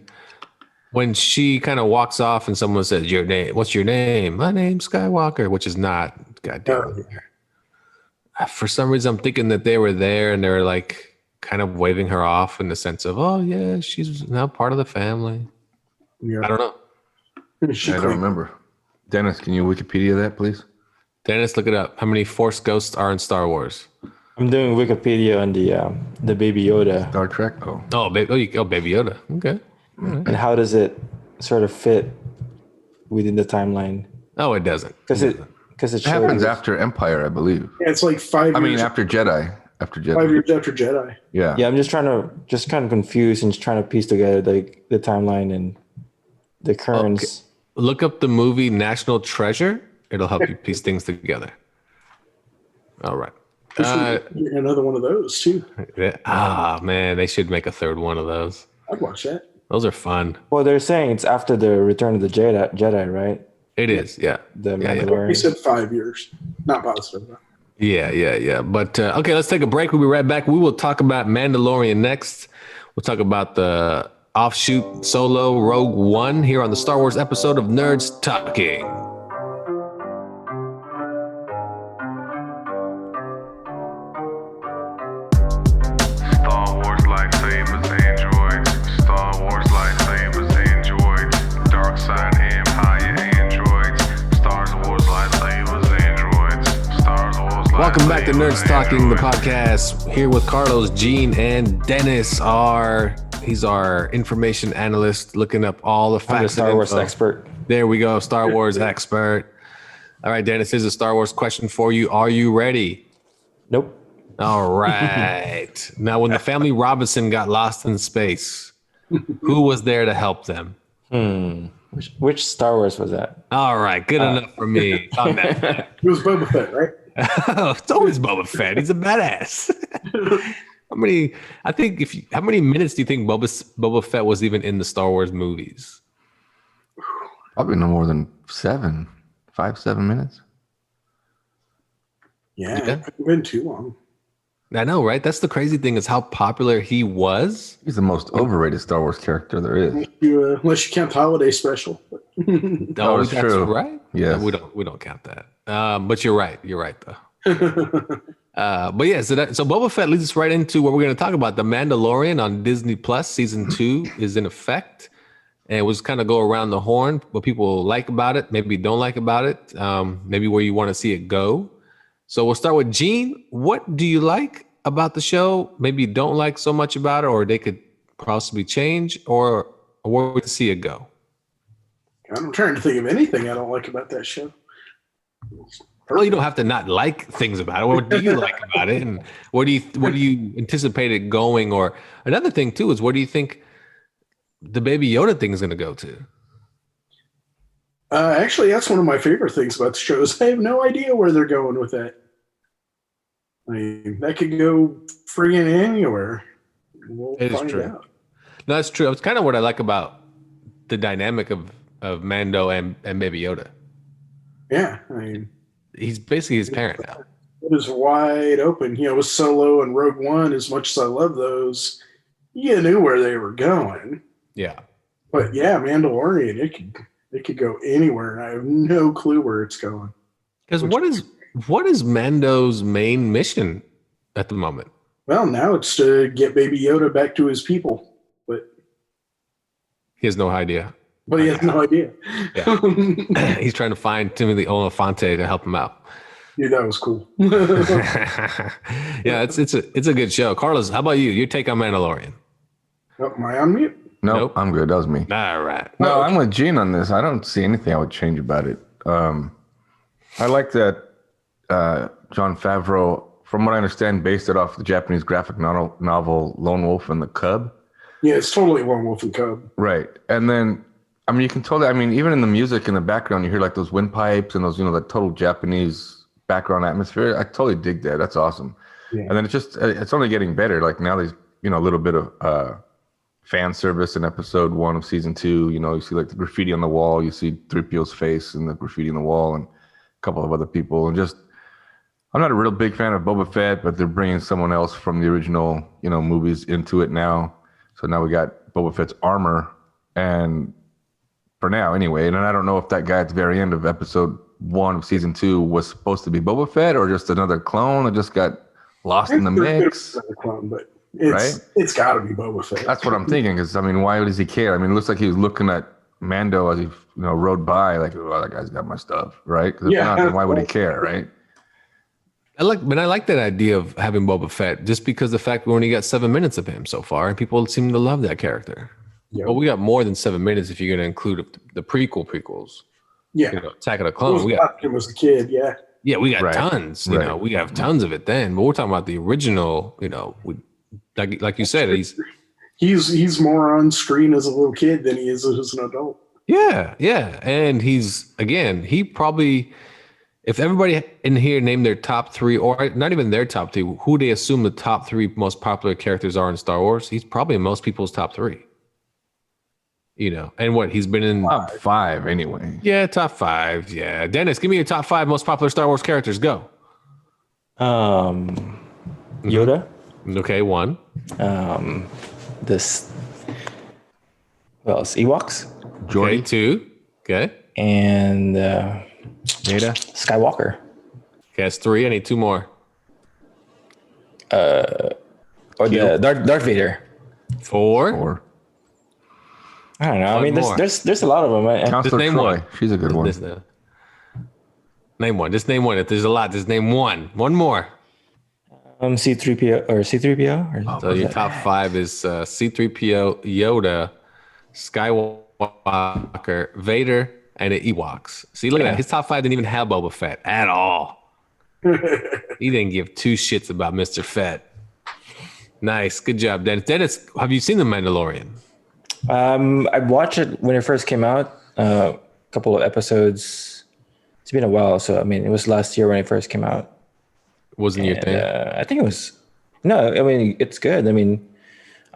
when she kind of walks off and someone says, "Your name? What's your name?" "My name's Skywalker," which is not. Goddamn. For some reason, I'm thinking that they were there and they were like kind of waving her off in the sense of, "Oh yeah, she's now part of the family."
Yeah.
I don't know.
I don't remember. Dennis, can you Wikipedia that, please?
Dennis, look it up. How many Force ghosts are in Star Wars?
I'm doing Wikipedia on the Baby Yoda.
Star Trek? Oh.
Baby Yoda. Okay.
And how does it sort of fit within the timeline?
Oh, it doesn't.
Because it
happens after Empire, I believe.
Yeah, it's like 5 years.
After Jedi.
5 years after Jedi.
Yeah.
Yeah, I'm just kind of confused and just trying to piece together like the timeline and the currents.
Okay. Look up the movie National Treasure. It'll help you piece things together. All right.
Another one of those too.
Man, they should make a third one of those.
I'd watch that.
Those are fun.
Well, they're saying it's after the Return of the Jedi, right?
It is, yeah.
The
Yeah.
Mandalorian.
He said 5 years. Not positive. Though.
Yeah. But okay, let's take a break. We'll be right back. We will talk about Mandalorian next. We'll talk about the offshoot solo Rogue One here on the Star Wars episode of Nerds Talking.
Star Wars lightsabers, androids. Star Wars lightsabers, androids. Dark side empire, androids. Star Wars lightsabers, androids. Star Wars.
Welcome back to Nerds Talking, the podcast. Here with Carlos, Gene, and Dennis. He's our information analyst, looking up all the
I'm
facts.
a Star Wars expert.
There we go, Star Wars expert. All right, Dennis, here's a Star Wars question for you. Are you ready?
Nope.
All right. Now, when the family Robinson got lost in space, who was there to help them?
Which Star Wars was that?
All right, good enough for me. On that.
It was Boba Fett, right?
It's always Boba Fett. He's a badass. How many minutes do you think Boba Fett was even in the Star Wars movies?
Probably no more than 7 minutes.
Yeah, it couldn't have been too long.
I know, right? That's the crazy thing is how popular he was.
He's the most overrated Star Wars character there is.
Unless you count the holiday special.
No,
that's true.
Right?
Yes.
No, we don't count that. But you're right. You're right, though. But yeah, so Boba Fett leads us right into what we're going to talk about. The Mandalorian on Disney Plus season 2 is in effect, and we'll just kind of go around the horn. What people like about it, maybe don't like about it, maybe where you want to see it go. So we'll start with Gene. What do you like about the show? Maybe you don't like so much about it, or they could possibly change, or where would you see it go?
I'm trying to think of anything I don't like about that show.
Well, you don't have to not like things about it. What do you like about it, and what do you anticipate it going? Or another thing too is, what do you think the Baby Yoda thing is going to go to?
Actually, that's one of my favorite things about the show is I have no idea where they're going with that. I mean, that could go friggin' anywhere. We'll find out.
No, that's true. It's kind of what I like about the dynamic of Mando and Baby Yoda.
Yeah, I mean,
He's basically his parent now.
It is wide open. With Solo and Rogue One, as much as I love those, you knew where they were going.
Yeah.
But yeah, Mandalorian, it could go anywhere, and I have no clue where it's going.
Because what is Mando's main mission at the moment?
Well, now it's to get Baby Yoda back to his people, but
He has no idea.
he has no idea.
Yeah. He's trying to find Timothy Olyphante to help him out.
Dude, that was cool.
Yeah, it's a good show. Carlos, how about you? Your take on Mandalorian?
Oh, am I on mute?
Nope, I'm good. That was me.
All right.
No, I'm with Gene on this. I don't see anything I would change about it. I like that Jon Favreau, from what I understand, based it off the Japanese graphic novel Lone Wolf and the Cub.
Yeah, it's totally Lone Wolf and Cub.
Right. And then, you can totally, even in the music in the background, you hear like those windpipes and those, that total Japanese background atmosphere. I totally dig that. That's awesome.
Yeah.
And then it's only getting better. Like now there's, a little bit of fan service in episode 1 of season 2. You see like the graffiti on the wall. You see 3PO's face and the graffiti on the wall and a couple of other people. And just, I'm not a real big fan of Boba Fett, but they're bringing someone else from the original, movies into it now. So now we got Boba Fett's armor, and for now anyway. And I don't know if that guy at the very end of episode 1 of season 2 was supposed to be Boba Fett or just another clone that just got lost in the mix.
Clone, but
Right?
It's got to be Boba Fett.
That's what I'm thinking. Because why does he care? It looks like he was looking at Mando as he rode by, like, oh, that guy's got my stuff, right? Because if not, then why would he care, right?
I like that idea of having Boba Fett, just because the fact we only got 7 minutes of him so far, and people seem to love that character.
Yep.
Well, we got more than 7 minutes if you're going to include the prequels.
Yeah,
Attack of the Clones. We got
him as a kid. Yeah,
we got
Right.
tons.
Right.
We have tons of it then. But we're talking about the original. Like you said,
he's more on screen as a little kid than he is as an adult.
Yeah, and he probably, if everybody in here named their top 3, or not even their top 3, who they assume the top 3 most popular characters are in Star Wars, he's probably in most people's top 3. And what he's been in
Top 5 anyway.
Yeah, top 5. Yeah, Dennis, give me your top 5 most popular Star Wars characters. Go.
Yoda.
Okay, 1.
This. What else? Ewoks.
Okay, 2. Okay.
And
Data.
Skywalker.
Okay, that's 3. I need 2 more.
Or the Darth Vader.
4.
Or
I don't know.
One more.
There's a lot of them.
Counselor
name
Troy.
one.
She's a good one.
Name one. Just name one. If there's a lot, just name one. One more.
C3PO or C3PO. Or
So your top 5 is C3PO, Yoda, Skywalker, Vader, and the Ewoks. See, look at that. His top 5 didn't even have Boba Fett at all. He didn't give 2 shits about Mr. Fett. Nice. Good job, Dennis. Dennis, have you seen The Mandalorian?
I watched it when it first came out. A couple of episodes. It's been a while, so it was last year when it first came out.
Wasn't your thing?
I think it was. No, it's good.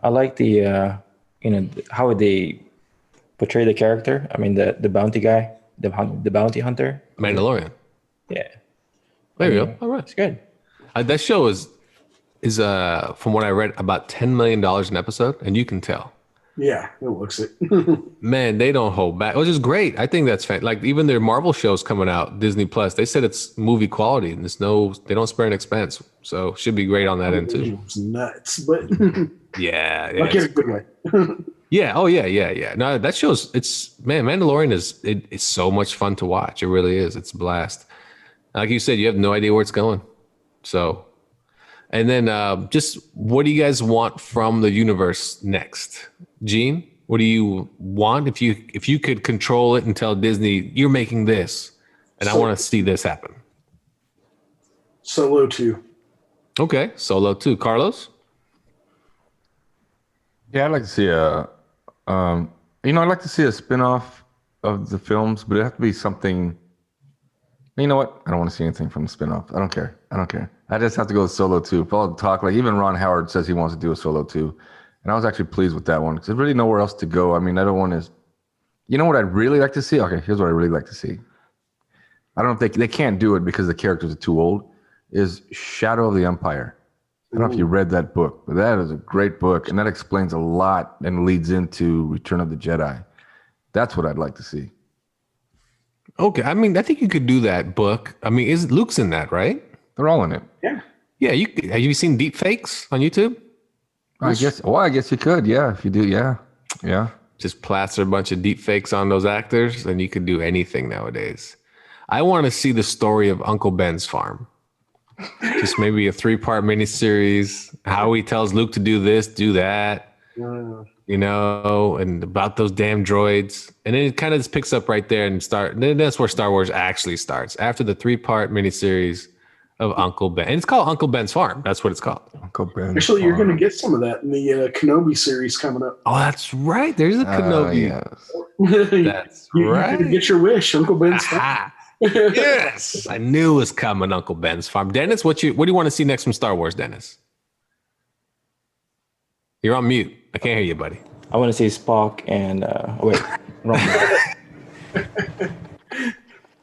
I like the how they portray the character. The bounty guy, the bounty hunter.
Mandalorian.
Yeah,
There you go. All right.
it's good.
That show is from what I read about $10 million an episode, and you can tell.
Yeah, it looks it.
Man, they don't hold back, which is great. I think that's fantastic. Like even their Marvel shows coming out, Disney Plus, they said it's movie quality, and they don't spare an expense, so should be great on that end too.
It's nuts, but
Yeah,
like in a good way.
yeah. Oh yeah. No, that shows. Mandalorian it's so much fun to watch. It really is. It's a blast. Like you said, you have no idea where it's going. So, and then just what do you guys want from the universe next? Gene, what do you want if you could control it and tell Disney you're making this, and I want to see this happen?
Solo 2.
Okay, Solo 2. Carlos?
Yeah, I'd like to see I'd like to see a spin-off of the films, but it'd have to be something. You know what? I don't want to see anything from the spin-off. I don't care. I just have to go with Solo 2. For all the talk, like even Ron Howard says he wants to do a Solo 2. And I was actually pleased with that one because there's really nowhere else to go. I don't want to. You know what I'd really like to see? Okay, here's what I really like to see. I don't know if they can't do it because the characters are too old. is Shadow of the Empire. I don't know if you read that book, but that is a great book, and that explains a lot and leads into Return of the Jedi. That's what I'd like to see.
Okay, I mean, I think you could do that book. I mean, is Luke's in that, right?
They're all in it.
Yeah.
Yeah, have you seen deep fakes on YouTube?
I guess you could. Yeah, if you do. Yeah.
Just plaster a bunch of deep fakes on those actors, and you could do anything nowadays. I want to see the story of Uncle Ben's farm. Just maybe a 3-part miniseries, how he tells Luke to do this, do that, and about those damn droids. And then it kind of just picks up right there and then that's where Star Wars actually starts. After the 3-part miniseries of Uncle Ben. And it's called Uncle Ben's Farm. That's what it's called.
Uncle Ben.
Actually, you're going to get some of that in the Kenobi series coming up.
Oh, that's right. There's a Kenobi.
Yes.
That's
you
right.
can get your wish, Uncle Ben's Farm.
Yes, I knew it was coming, Uncle Ben's Farm. Dennis, what do you want to see next from Star Wars, Dennis? You're on mute. I can't hear you, buddy.
I want to see Spock and wait, wrong.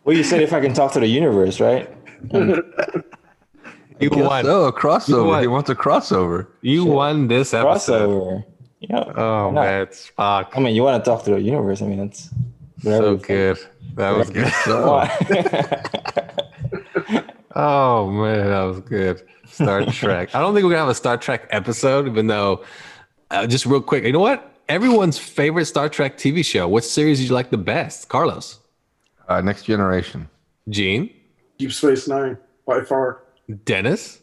Well, you said if I can talk to the universe, right?
You won.
Oh, a crossover.
won.
He wants a crossover.
You won this episode.
Crossover. Yeah.
Oh
why not?
man, Spock.
I mean, you want to talk to the universe? I mean, that's
So good. That was good. Oh man, that was good. Star Trek. I don't think we're gonna have a Star Trek episode, even though. Just real quick, you know what? Everyone's favorite Star Trek TV show. What series did you like the best, Carlos?
Next Generation.
Gene,
Deep Space Nine, by far.
Dennis.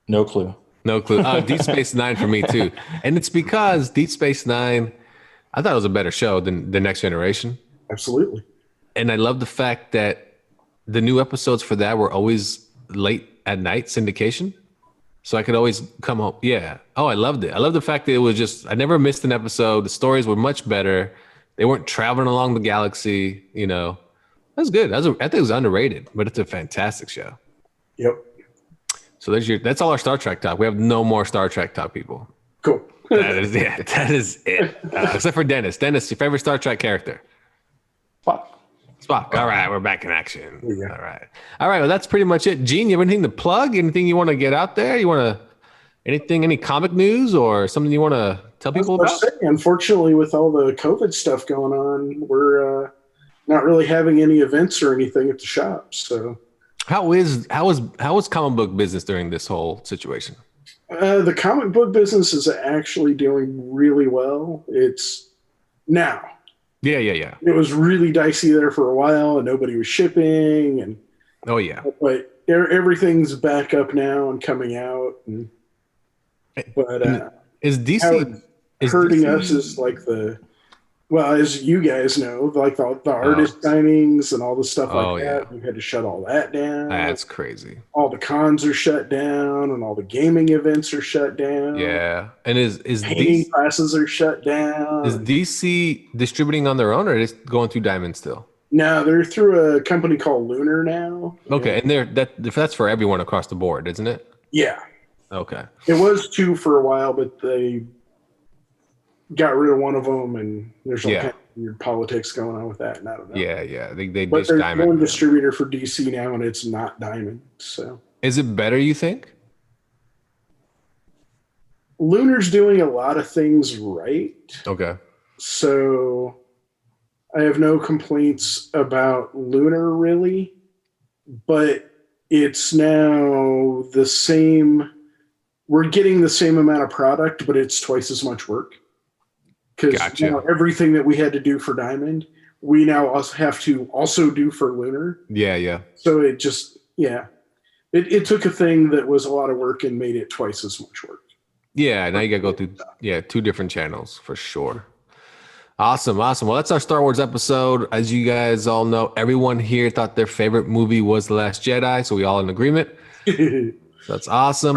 No clue.
No clue. Deep Space Nine for me too, and it's because Deep Space Nine. I thought it was a better show than The Next Generation.
Absolutely.
And I love the fact that the new episodes for that were always late at night syndication. So I could always come home. Yeah. Oh, I loved it. I love the fact that it was just, I never missed an episode. The stories were much better. They weren't traveling along the galaxy, That's good. I think it was underrated, but it's a fantastic show.
Yep.
So that's all our Star Trek talk. We have no more Star Trek talk, people.
Cool.
That is it. Except for Dennis. Dennis, your favorite Star Trek character? Spock. All right, we're back in action.
Yeah.
All right. Well, that's pretty much it. Gene, you have anything to plug? Anything you want to get out there? Any comic news or something you want to tell people about?
Unfortunately, with all the COVID stuff going on, we're not really having any events or anything at the shop. So,
how is comic book business during this whole situation?
The comic book business is actually doing really well. It's now.
Yeah.
It was really dicey there for a while, and nobody was shipping, and but everything's back up now and coming out. But
is DC
hurting us? Is like as you guys know, like the artist signings and all the stuff like that. We had to shut all that down.
That's crazy.
All the cons are shut down, and all the gaming events are shut down.
Yeah, and is
painting classes are shut down.
Is DC distributing on their own, or is it going through Diamond still?
No, they're through a company called Lunar now.
Okay, and that's for everyone across the board, isn't it?
Yeah.
Okay.
It was 2 for a while, but they got rid of one of them, and there's all kind of weird politics going on with that. And I don't know.
Yeah. They
but there's
Diamond.
one distributor for DC now, and it's not Diamond. So
is it better? You think?
Lunar's doing a lot of things right.
Okay.
So I have no complaints about Lunar really, but it's now the same. We're getting the same amount of product, but it's twice as much work. Because everything that we had to do for Diamond, we now also have to also do for Lunar.
Yeah.
So it just, it took a thing that was a lot of work and made it twice as much work.
Yeah, now you got to go through 2 different channels for sure. Awesome. Well, that's our Star Wars episode. As you guys all know, everyone here thought their favorite movie was The Last Jedi, so we all in agreement. So that's awesome.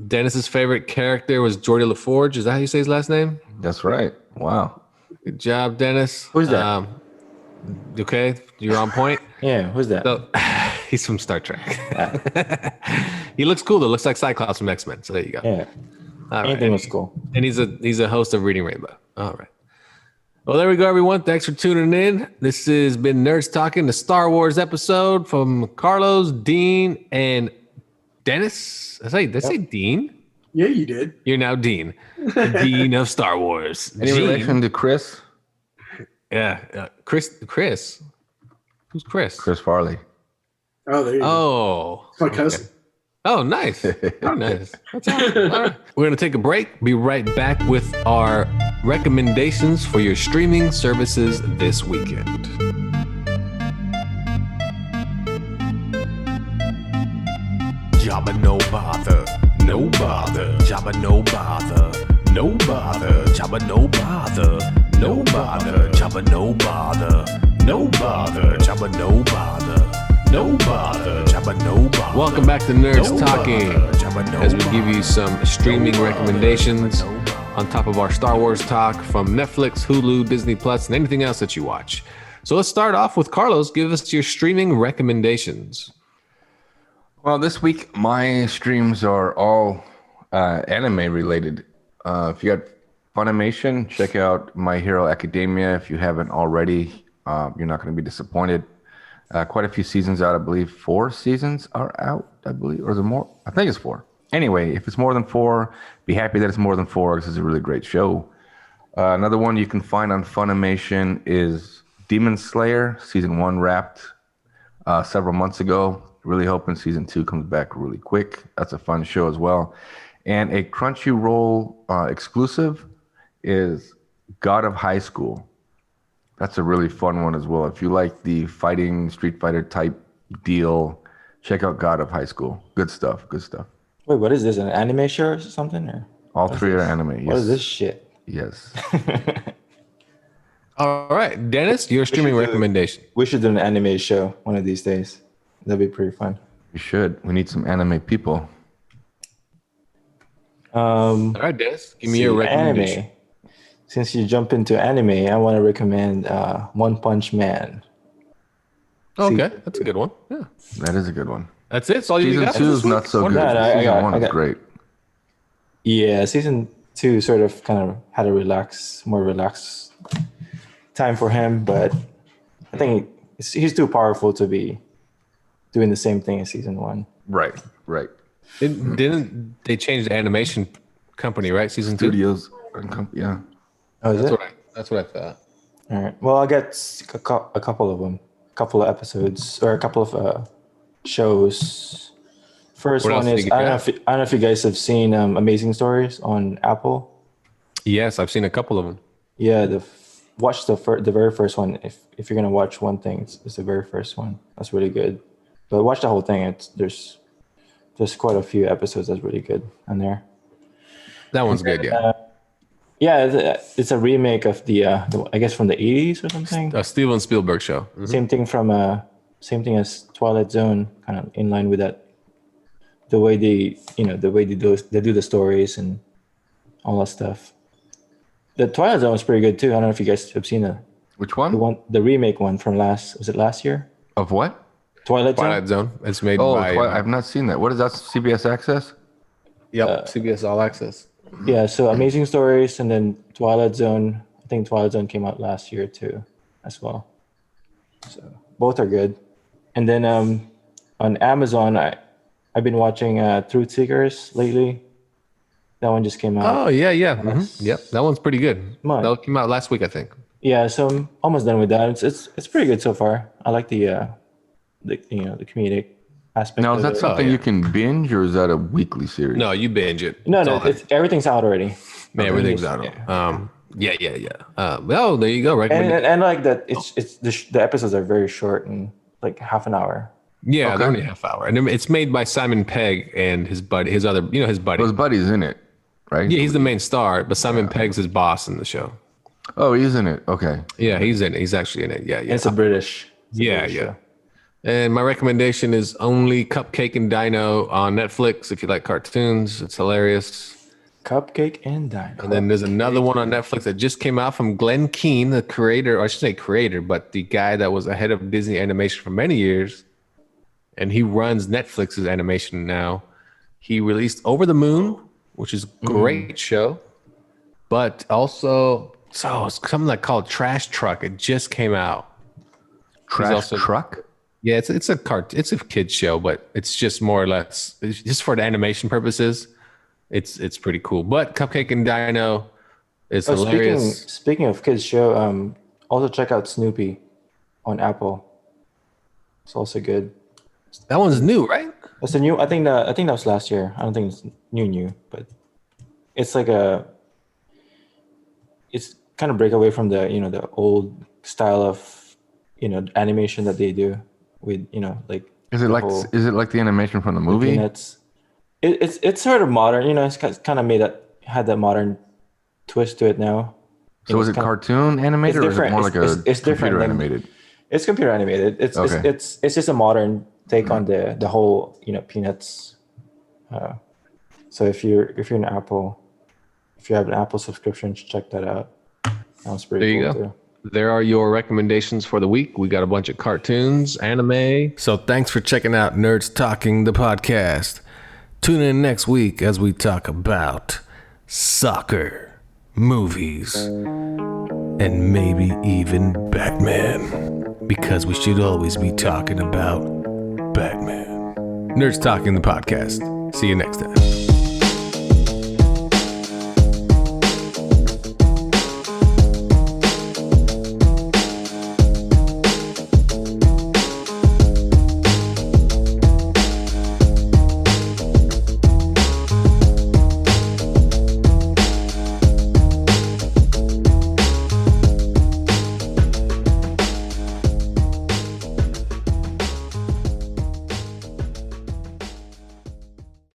Dennis's favorite character was Geordie LaForge. Is that how you say his last name?
That's right. Wow.
Good job, Dennis.
Who's that?
Okay, you're on point.
Yeah, who's that?
So, he's from Star Trek. He looks cool though. Looks like Cyclops from X-Men. So there you go.
Yeah.
All
Anything
right.
was cool.
And he's a host of Reading Rainbow. All right. Well, there we go, everyone. Thanks for tuning in. This has been Nerds Talking, the Star Wars episode from Carlos, Dean, and Dennis. Did I say Dean?
Yeah, you did.
You're now Dean. The Dean of Star Wars.
Any
Gene.
relation to Chris?
Yeah. Chris. Who's Chris?
Chris Farley.
Oh, there you go.
Oh.
It's my cousin.
Oh, nice. Very nice. That's awesome. All right. We're going to take a break. Be right back with our recommendations for your streaming services this weekend.
Jabba no bother, no bother. Jabba no bother, no bother. Jabba no bother, no bother. Jabba no bother, no bother. Jabba no bother, no bother. Jabba no bother.
Welcome back to Nerds
No
Talking,
bother. Jabba no
as we give you some streaming
bother.
recommendations
No bother.
on top of our Star Wars talk from Netflix, Hulu, Disney Plus, and anything else that you watch. So let's start off with Carlos. Give us your streaming recommendations.
Well, this week my streams are all anime related. If you got Funimation, check out My Hero Academia. If you haven't already, you're not going to be disappointed. Quite a few seasons out, I believe. 4 seasons are out, I believe, or is it more? I think it's 4. Anyway, if it's more than 4, be happy that it's more than 4 because it's a really great show. Another one you can find on Funimation is Demon Slayer. Season 1 wrapped several months ago. Really hoping season 2 comes back really quick. That's a fun show as well. And a Crunchyroll exclusive is God of High School. That's a really fun one as well. If you like the fighting Street Fighter type deal, check out God of High School. Good stuff. Good stuff.
Wait, what is this? An anime show or something? Or
All 3 are anime. Yes.
what is this shit?
Yes.
All right, Dennis, your streaming
should do-
recommendation.
We should do an anime show one of these days. That'd be pretty fun.
We should. We need some anime people.
All right, Dennis, give me your recommendation.
Anime. Since you jump into anime, I want to recommend One Punch Man.
Okay, that's a good one. Yeah,
That is a good one.
that's it. That's all you
Season
got.
2 is not so
One-
good.
No, no, I
Season
got-
1
I
is
got-
great.
Yeah, season 2 sort of kind of had a more relaxed time for him, but I think he's too powerful to be doing the same thing as season 1.
Right. Right.
Didn't they change the animation company, right? Season 2.
Studios. Yeah.
Oh, is it?
That's what I thought.
All right. Well, I'll get a couple of them, a couple of episodes, or a couple of shows. First
What else
one
did
is
you get
I don't know if you guys have seen Amazing Stories on Apple.
Yes, I've seen a couple of them.
Yeah, watch the very first one. If you're gonna watch one thing, it's the very first one. That's really good. But watch the whole thing. There's quite a few episodes that's really good on there.
That one's good. Yeah.
Yeah, it's a remake of the I guess from the 80s or something.
A Steven Spielberg show. Mhm.
Same thing as Twilight Zone, kind of in line with that. The way they do the stories and all that stuff. The Twilight Zone was pretty good too. I don't know if you guys have seen
Which one?
the remake one from was it last year?
Of what?
Twilight Zone.
Twilight Zone. It's made
Oh,
by.
I've not seen that. What is that? CBS Access?
Yep. CBS All Access.
Yeah, so Amazing Stories and then Twilight Zone. I think Twilight Zone came out last year too, as well. So both are good. And then on Amazon, I've been watching Truth Seekers lately. That one just came out.
Oh yeah. Yep. That one's pretty good.
Mine.
That came out last week, I think.
Yeah, so I'm almost done with that. It's pretty good so far. I like the comedic aspect.
Now,
of
is that
it.
something
yeah.
you can binge or is that a weekly series?
No, you binge it.
No,
It's all
it's everything's out already.
Man, everything's out. Yeah. Well, there you go. Right.
And like that, it's the episodes are very short and like half an hour.
Yeah,
Okay.
they're only a half hour, and it's made by Simon Pegg and his buddy, his buddy.
His buddy's in it, right?
Yeah, he's the main star, but Simon Pegg's his boss in the show.
Oh, he's in it. Okay.
Yeah, he's in it. He's actually in it. Yeah.
And it's a British.
Yeah.
show.
And my recommendation is Only Cupcake and Dino on Netflix. If you like cartoons, it's hilarious.
Cupcake and Dino.
And then there's another one on Netflix that just came out from Glenn Keane, the creator, or I should say creator, but the guy that was ahead of Disney animation for many years. And he runs Netflix's animation now. He released Over the Moon, which is a great show. But also So it's something like called Trash Truck. It just came out.
Trash Truck?
Yeah, it's a kid's show, but it's just more or less it's just for the animation purposes. It's pretty cool. But Cupcake and Dino is hilarious.
Speaking of kids show, also check out Snoopy on Apple. It's also good.
That one's new, right?
It's a new. I think that was last year. I don't think it's new, but it's like it's kind of break away from the the old style of animation that they do with like.
Is it like the animation from the movie?
It's sort of modern. It's kind of had that modern twist to it now.
So is it cartoon animated or is it more like it's computer animated?
It's computer animated. It's just a modern take on the whole Peanuts. So if you're an Apple, if you have an Apple subscription, check that out. Sounds pretty cool. There you go.
There are your recommendations for the week. We got a bunch of cartoons, anime.
So thanks for checking out Nerds Talking, the podcast. Tune in next week as we talk about soccer, movies, and maybe even Batman. Because we should always be talking about Batman. Nerds Talking, the podcast. See you next time.